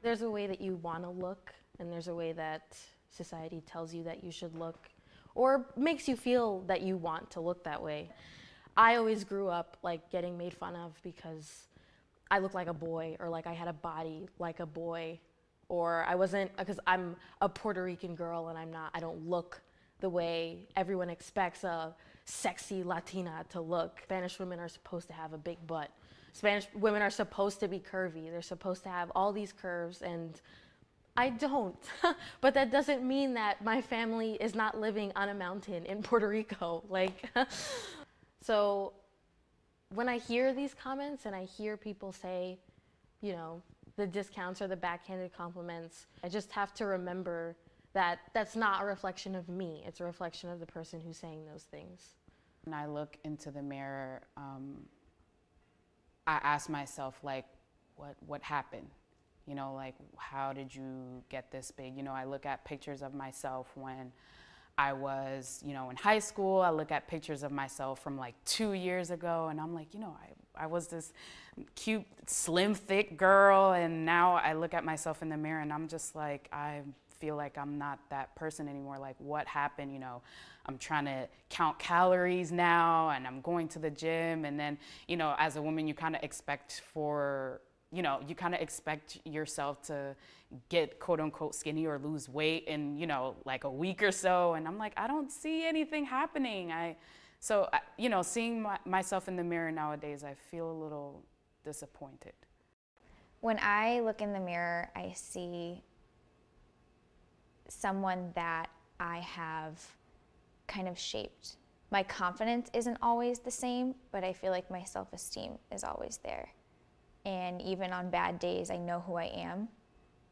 There's a way that you want to look, and there's a way that society tells you that you should look, or makes you feel that you want to look that way. I always grew up like getting made fun of because I looked like a boy, or like I had a body like a boy, or I wasn't, because I'm a Puerto Rican girl and I don't look the way everyone expects a sexy Latina to look. Spanish women are supposed to have a big butt. Spanish women are supposed to be curvy. They're supposed to have all these curves, and I don't. But that doesn't mean that my family is not living on a mountain in Puerto Rico. Like, so when I hear these comments and I hear people say, you know, the discounts or the backhanded compliments, I just have to remember that that's not a reflection of me. It's a reflection of the person who's saying those things. When I look into the mirror, I ask myself, like, what happened? You know, like, how did you get this big? You know, I look at pictures of myself when I was, you know, in high school. I look at pictures of myself from like 2 years ago, and I'm like, you know, I was this cute, slim, thick girl, and now I look at myself in the mirror and I'm just like, I feel like I'm not that person anymore. Like, what happened? You know, I'm trying to count calories now, and I'm going to the gym, and then, you know, as a woman, you kind of expect yourself to get quote unquote skinny or lose weight in, you know, like a week or so. And I'm like, I don't see anything happening. So, you know, seeing myself in the mirror nowadays, I feel a little disappointed. When I look in the mirror, I see someone that I have kind of shaped. My confidence isn't always the same, but I feel like my self-esteem is always there. And even on bad days, I know who I am,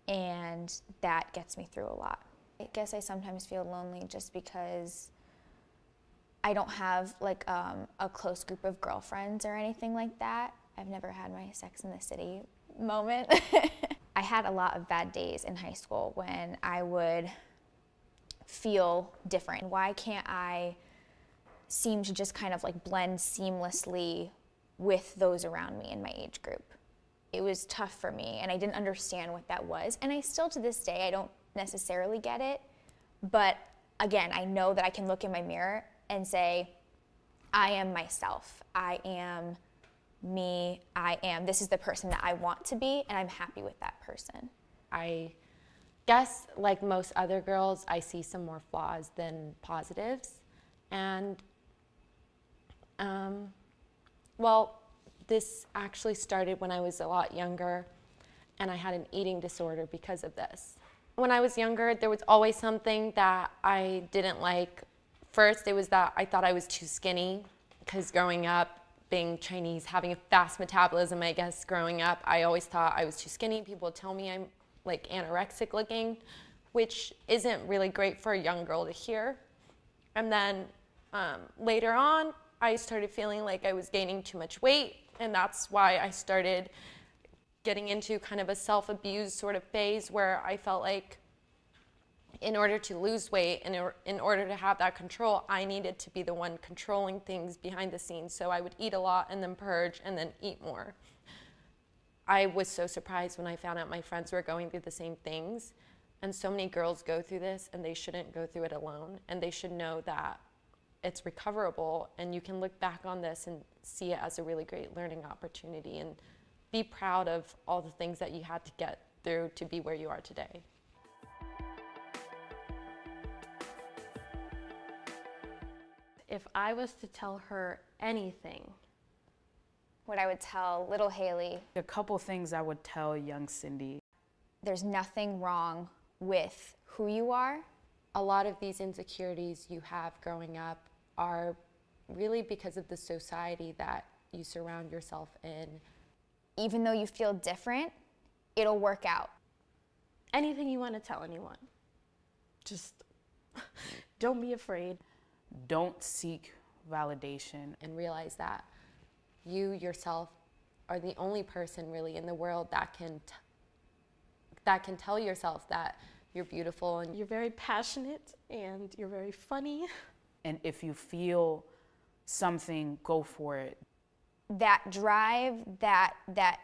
and that gets me through a lot. I guess I sometimes feel lonely just because I don't have like a close group of girlfriends or anything like that. I've never had my Sex in the City moment. I had a lot of bad days in high school when I would feel different. Why can't I seem to just kind of like blend seamlessly with those around me in my age group? It was tough for me, and I didn't understand what that was. And I still, to this day, I don't necessarily get it. But again, I know that I can look in my mirror and say, I am myself. I am me. This is the person that I want to be, and I'm happy with that person. I guess, like most other girls, I see some more flaws than positives. And, well, this actually started when I was a lot younger, and I had an eating disorder because of this. When I was younger, there was always something that I didn't like. First, it was that I thought I was too skinny, because growing up, being Chinese, having a fast metabolism, I guess, growing up, I always thought I was too skinny. People would tell me I'm like anorexic looking, which isn't really great for a young girl to hear. And then later on, I started feeling like I was gaining too much weight, and that's why I started getting into kind of a self-abuse sort of phase where I felt like in order to lose weight and in order to have that control, I needed to be the one controlling things behind the scenes. So I would eat a lot and then purge and then eat more. I was so surprised when I found out my friends were going through the same things. And so many girls go through this, and they shouldn't go through it alone. And they should know that it's recoverable, and you can look back on this and see it as a really great learning opportunity and be proud of all the things that you had to get through to be where you are today. If I was to tell her anything, What I would tell little Haley, A couple things I would tell young Cindy. there's nothing wrong with who you are. a lot of these insecurities you have growing up are really because of the society that you surround yourself in. Even though you feel different, it'll work out. Anything you want to tell anyone, just don't be afraid. Don't seek validation. And realize that you yourself are the only person really in the world that can tell yourself that you're beautiful and You're very passionate and you're very funny. And if you feel something, go for it. That drive, that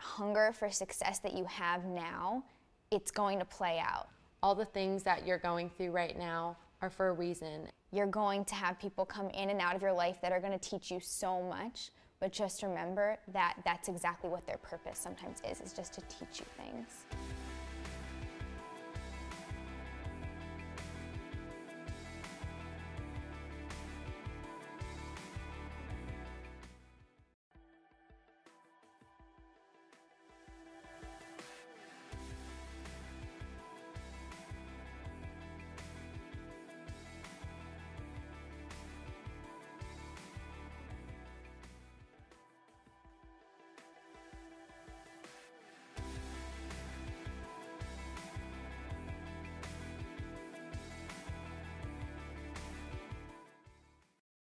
hunger for success that you have now it's going to play out. All the things that you're going through right now are for a reason. You're going to have people come in and out of your life that are going to teach you so much, but just remember that that's exactly what their purpose sometimes is just to teach you things.